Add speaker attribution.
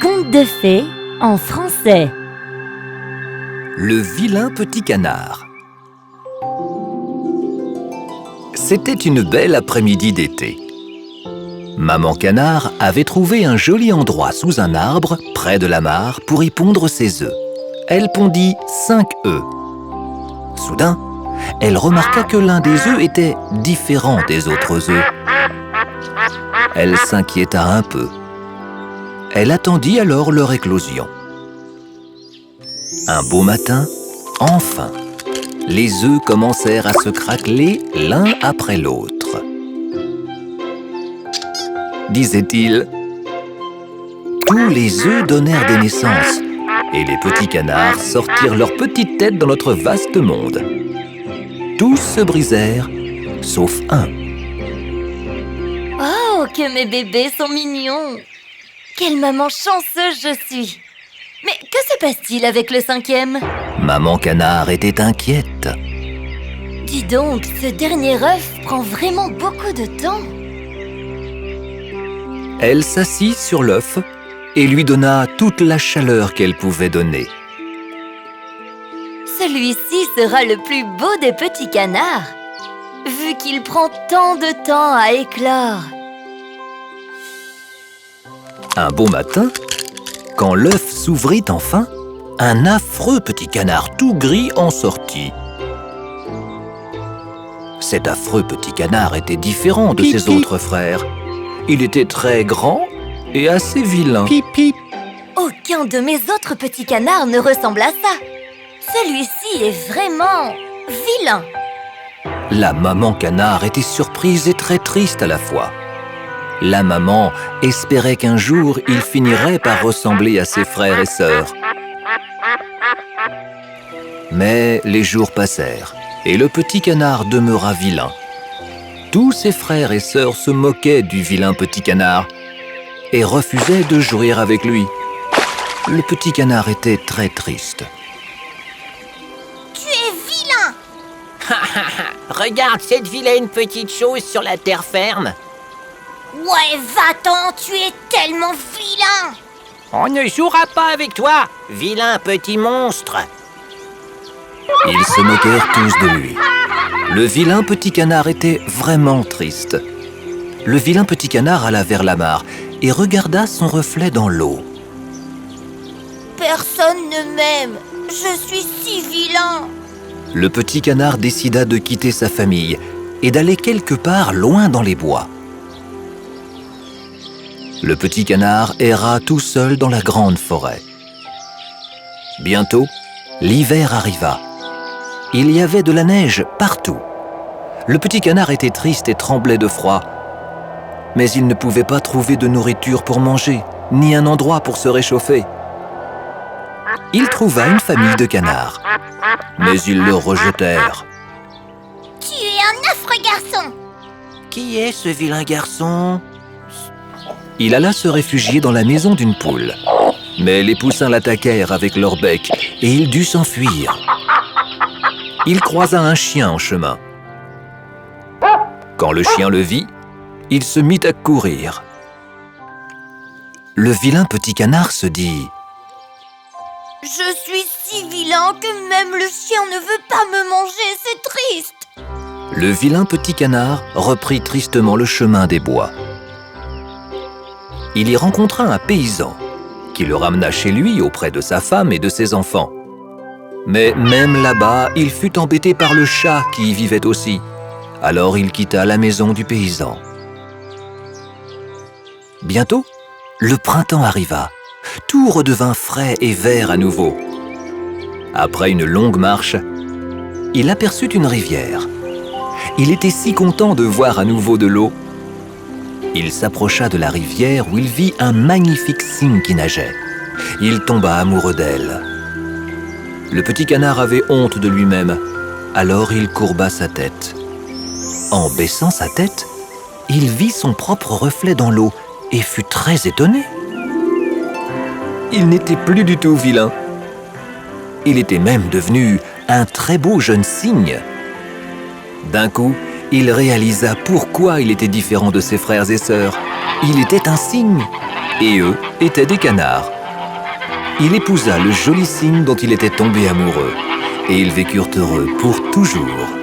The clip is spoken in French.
Speaker 1: Conte de fées en français.
Speaker 2: Le vilain petit canard. C'était une belle après-midi d'été. Maman canard avait trouvé un joli endroit sous un arbre, près de la mare, pour y pondre ses œufs. Elle pondit 5 œufs. Soudain, elle remarqua que l'un des œufs était différent des autres œufs. Elle s'inquiéta un peu. Elle attendit alors leur éclosion. Un beau matin, enfin, les œufs commencèrent à se craqueler l'un après l'autre. Disait-il, tous les œufs donnèrent des naissances et les petits canards sortirent leurs petites têtes dans notre vaste monde. Tous se brisèrent, sauf un.
Speaker 1: Oh, que mes bébés sont mignons! Quelle maman chanceuse je suis! Mais que se passe-t-il avec le 5e?
Speaker 2: Maman canard était inquiète.
Speaker 1: Dis donc, ce dernier œuf prend vraiment beaucoup de temps.
Speaker 2: Elle s'assit sur l'œuf et lui donna toute la chaleur qu'elle pouvait donner.
Speaker 1: Celui-ci sera le plus beau des petits canards, vu qu'il prend tant de temps à éclore.
Speaker 2: Un beau matin, quand l'œuf s'ouvrit enfin, un affreux petit canard tout gris en sortit. Cet affreux petit canard était différent de ses autres frères. Il était très grand et assez vilain.
Speaker 1: Aucun de mes autres petits canards ne ressemble à ça. Celui-ci est vraiment vilain.
Speaker 2: La maman canard était surprise et très triste à la fois. La maman espérait qu'un jour, il finirait par ressembler à ses frères et sœurs. Mais les jours passèrent et le petit canard demeura vilain. Tous ses frères et sœurs se moquaient du vilain petit canard et refusaient de jouer avec lui. Le petit canard était très triste.
Speaker 1: Tu es vilain!
Speaker 3: Regarde cette vilaine petite chose sur la terre ferme.
Speaker 1: Ouais, va-t'en, tu es tellement vilain!
Speaker 3: On ne jouera pas avec toi, vilain petit monstre.
Speaker 2: Ils se moquèrent tous de lui. Le vilain petit canard était vraiment triste. Le vilain petit canard alla vers la mare et regarda son reflet dans l'eau.
Speaker 1: Personne ne m'aime, je suis si vilain!
Speaker 2: Le petit canard décida de quitter sa famille et d'aller quelque part loin dans les bois. Le petit canard erra tout seul dans la grande forêt. Bientôt, l'hiver arriva. Il y avait de la neige partout. Le petit canard était triste et tremblait de froid. Mais il ne pouvait pas trouver de nourriture pour manger, ni un endroit pour se réchauffer. Il trouva une famille de canards, mais ils le rejetèrent.
Speaker 1: Tu es un affreux garçon!
Speaker 3: Qui est ce vilain garçon?
Speaker 2: Il alla se réfugier dans la maison d'une poule. Mais les poussins l'attaquèrent avec leur bec et il dut s'enfuir. Il croisa un chien en chemin. Quand le chien le vit, il se mit à courir. Le vilain petit canard se dit «
Speaker 1: Je suis si vilain que même le chien ne veut pas me manger, c'est triste! »
Speaker 2: Le vilain petit canard reprit tristement le chemin des bois. Il y rencontra un paysan qui le ramena chez lui auprès de sa femme et de ses enfants. Mais même là-bas, il fut embêté par le chat qui y vivait aussi. Alors il quitta la maison du paysan. Bientôt, le printemps arriva. Tout redevint frais et vert à nouveau. Après une longue marche, il aperçut une rivière. Il était si content de voir à nouveau de l'eau. Il s'approcha de la rivière où il vit un magnifique cygne qui nageait. Il tomba amoureux d'elle. Le petit canard avait honte de lui-même, alors il courba sa tête. En baissant sa tête, il vit son propre reflet dans l'eau et fut très étonné. Il n'était plus du tout vilain. Il était même devenu un très beau jeune cygne. D'un coup, il réalisa pourquoi il était différent de ses frères et sœurs. Il était un cygne, et eux étaient des canards. Il épousa le joli cygne dont il était tombé amoureux, et ils vécurent heureux pour toujours.